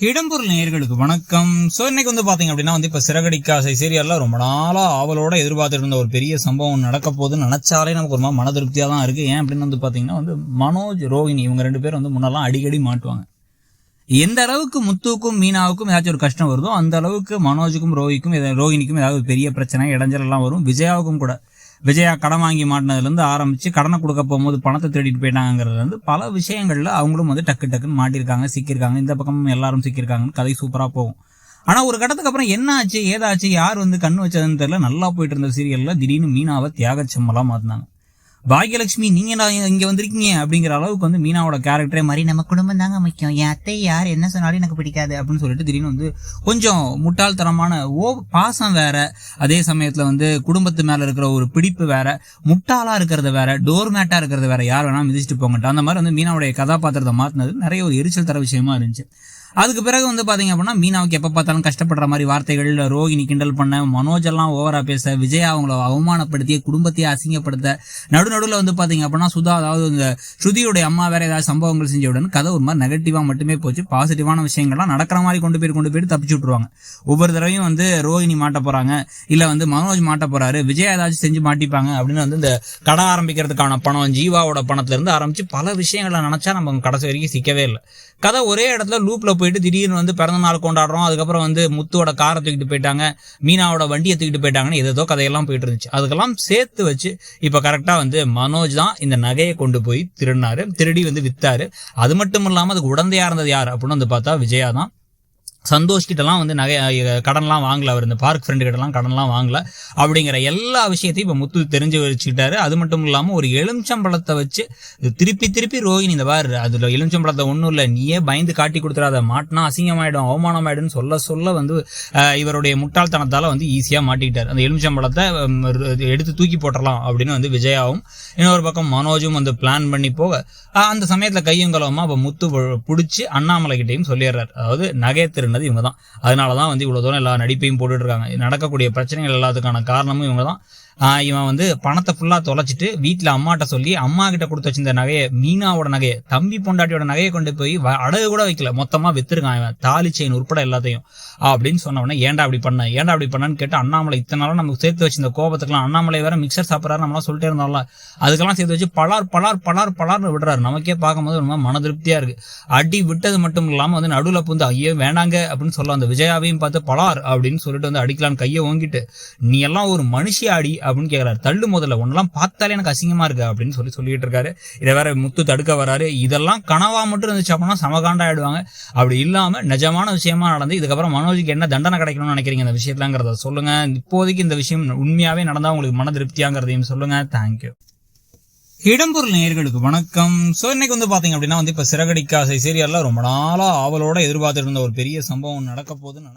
இடம்பொருள் நேயர்களுக்கு வணக்கம். இன்னைக்கு பாத்தீங்க அப்படின்னா இப்ப சிறகடிக்க ஆசை சீரியல்ல ரொம்ப நாளா ஆவலோட எதிர்பார்த்துட்டு இருந்த ஒரு பெரிய சம்பவம் நடக்க போகுதுன்னு நினைச்சாலே நமக்கு ஒரு மன திருப்தியா தான் இருக்கு. ஏன் அப்படின்னு பாத்தீங்கன்னா மனோஜ் ரோஹிணி இவங்க ரெண்டு பேரும் முன்னெல்லாம் அடிக்கடி மாட்டுவாங்க. எந்த அளவுக்கு முத்துவுக்கும் மீனாவுக்கும் ஏதாச்சும் ஒரு கஷ்டம் வருதோ அந்த அளவுக்கு மனோஜுக்கும் ரோஹிணிக்கும் ஏதாவது பெரிய பிரச்சனை இடைஞ்சல் எல்லாம் வரும். விஜயாவுக்கும் கூட விஜயா கடன் வாங்கி மாட்டினதுலேருந்து ஆரம்பிச்சு கடனை கொடுக்க போகும்போது பணத்தை தேடிட்டு போயிட்டாங்கிறது பல விஷயங்கள்ல அவங்களும் டக்கு டக்குன்னு மாட்டிருக்காங்க, சிக்கியிருக்காங்க. இந்த பக்கம் எல்லாரும் சிக்கியிருக்காங்கன்னு கதை சூப்பரா போகும். ஆனா ஒரு கட்டத்துக்கு அப்புறம் என்ன ஆச்சு ஏதாச்சு யார் கண்ணு வச்சதுன்னு தெரியல. நல்லா போயிட்டு இருந்த சீரியல்ல திடீர்னு மீனாவை தியாக செம்மலா மாத்தினாங்க. பாக்யலட்சுமி நீங்க இங்க வந்திருக்கீங்க அப்படிங்கிற அளவுக்கு மீனாவோட கேரக்டரே மாதிரி நம்ம குடும்பம் தாங்க முக்கியம், என் அத்தை யார் என்ன சொன்னாலும் எனக்கு பிடிக்காது அப்படின்னு சொல்லிட்டு திடீர்னு கொஞ்சம் முட்டாள்தனமான பாசம் வேற, அதே சமயத்துல குடும்பத்து மேல இருக்கிற ஒரு பிடிப்பு வேற, முட்டாளா இருக்கிறது வேற, டோர்மேட்டா இருக்கிறது வேற, யார் வேணாலும் மிதிச்சுட்டு போங்கட்டு அந்த மாதிரி மீனாவுடைய கதாபாத்திரத்தை மாத்தினது நிறைய ஒரு எரிச்சல் தர விஷயமா இருந்துச்சு. அதுக்கு பிறகு பாத்தீங்க அப்படின்னா மீனாவுக்கு எப்ப பார்த்தாலும் கஷ்டப்படுற மாதிரி வார்த்தைகள், ரோஹிணி கிண்டல் பண்ண, மனோஜ் எல்லாம் ஓவரா பேச, விஜயா அவங்கள அவமானப்படுத்தி குடும்பத்தையே அசிங்கப்படுத்த, நடுநடுவில் பாத்தீங்க அப்படின்னா சுதா அதாவது இந்த ஸ்ருதியுடைய அம்மா வேற ஏதாவது சம்பவங்கள் செஞ்ச உடனே கதை ஒரு மாதிரி நெகட்டிவா மட்டுமே போச்சு. பாசிட்டிவான விஷயங்கள்லாம் நடக்கிற மாதிரி கொண்டு போயிட்டு தப்பிச்சு விட்டுருவாங்க. ஒவ்வொரு தடவையும் ரோஹிணி மாட்ட போறாங்க, இல்ல மனோஜ் மாட்ட போறாரு, விஜயா ஏதாச்சும் செஞ்சு மாட்டிப்பாங்க அப்படின்னு இந்த கடை ஆரம்பிக்கிறதுக்கான பணம் ஜீவாவோட பணத்துல இருந்து ஆரம்பிச்சு பல விஷயங்களை நினைச்சா நம்ம கடைசி வரைக்கும் சிக்கவே இல்லை. கதை ஒரே இடத்துல லூப்ல போயிட்டு திடீர்னு பிறந்த நாள் கொண்டாடுறோம், அதுக்கப்புறம் முத்துவோட காரை தூக்கிட்டு போயிட்டாங்க, மீனாவோட வண்டியை தூக்கிட்டு போயிட்டாங்கன்னு ஏதோ கதையெல்லாம் போயிட்டு இருந்துச்சு. அதுக்கெல்லாம் சேர்த்து வச்சு இப்ப கரெக்டா மனோஜ் தான் இந்த நகையை கொண்டு போய் திருடி வித்தாரு. அது மட்டும் இல்லாம அதுக்கு உடந்தையா இருந்தது யார் அப்படின்னு பார்த்தா விஜயா தான். சந்தோஷ் கிட்டலாம் நகை கடன்லாம் வாங்கல, அவர் இந்த பார்க் ஃப்ரெண்டு கிட்டலாம் கடன்லாம் வாங்கல அப்படிங்கிற எல்லா விஷயத்தையும் இப்ப முத்து தெரிஞ்சு வச்சுக்கிட்டாரு. அது மட்டும் இல்லாம ஒரு எலுமிச்சம்பழத்தை வச்சு திருப்பி ரோஹிணி இந்த பாரு அதுல எலுமிச்சம்பழத்தை ஒண்ணும் இல்ல, நீயே பயந்து காட்டி கொடுத்துறாத, மாட்டினா அசிங்கமாயிடும் அவமானமாயிடும்னு சொல்ல இவருடைய முட்டாள்தனத்தால ஈஸியா மாட்டிக்கிட்டாரு. அந்த எலுமிச்சம்பழத்தை எடுத்து தூக்கி போட்டுடலாம் அப்படின்னு விஜயாவும் இன்னொரு பக்கம் மனோஜும் பிளான் பண்ணி போக அந்த சமயத்துல கையங்கலமா அப்ப முத்து பிடிச்சி அண்ணாமலை கிட்டையும் சொல்லிடுறாரு. அதாவது நகை இவங்க தான், அதனாலதான் இவ்வளவு தூரம் எல்லா நடிப்பையும் போட்டுட்டு இருக்காங்க. நடக்கக்கூடிய பிரச்சனைகள் எல்லாத்துக்கான காரணமும் இவங்க தான். இவன் பணத்தை ஃபுல்லா தொலைச்சிட்டு வீட்டுல அம்மாட்ட சொல்லி அம்மா கிட்ட கொடுத்து வச்சிருந்த நகையை, மீனாவோட நகையை, தம்பி பொண்டாட்டியோட நகையை கொண்டு போய் அடகு கூட வைக்கல, மொத்தமா வித்துருக்கான் இவன், தாலி செயின் உட்பட எல்லாத்தையும் அப்படின்னு சொன்ன உடனே ஏன்டா அப்படி பண்ணன்னு கேட்டு அண்ணாமலை இத்தனை நாளும் நமக்கு சேர்த்து வச்சிருந்த கோபத்துக்கலாம், அண்ணாமலை வேற மிக்சர் சாப்பிட்றாரு நம்மளாம் சொல்லிட்டே இருந்தோம்ல, அதுக்கெல்லாம் சேர்த்து வச்சு பலார் விடுறாரு. நமக்கே பார்க்கும்போது ரொம்ப மன திருப்தியா இருக்கு. அடி விட்டது மட்டும் இல்லாம நடுவுல புந்து ஐயோ வேண்டாங்க அப்படின்னு சொல்ல அந்த விஜயாவையும் பார்த்து பலார் அப்படின்னு சொல்லிட்டு அடிக்கலான்னு கையை ஓங்கிட்டு நீ எல்லாம் ஒரு மனுஷி ஆடி அப்படின்னு கேட்கிறாரு. தள்ளு முதல்ல உன்னெல்லாம் பார்த்தாலே எனக்கு அசிங்கமா இருக்கு அப்படின்னு சொல்லிட்டு இருக்காரு. இதை வேற முத்து தடுக்க வராரு. இதெல்லாம் கனவா மட்டும் இருந்துச்சு அப்படின்னா சமகாண்டா ஆயிடுவாங்க. அப்படி இல்லாம நிஜமான விஷயமா நடந்து இதுக்கப்புறம் மனோஜுக்கு என்ன தண்டனை கிடைக்கணும்னு நினைக்கிறீங்க இந்த விஷயத்துலங்கிறத சொல்லுங்க. இப்போதைக்கு இந்த விஷயம் உண்மையாவே நடந்தா உங்களுக்கு மன திருப்தியாங்கிறதையும் சொல்லுங்க. தேங்க்யூ. இடம்பொருள் நேயர்களுக்கு வணக்கம். இன்னைக்கு பாத்தீங்க அப்படின்னா இப்ப சிறகடிக்க ஆசை சீரியல்ல ரொம்ப நாளா ஆவலோட எதிர்பார்த்துட்டு இருந்த ஒரு பெரிய சம்பவம் நடக்க போகுதுன்னு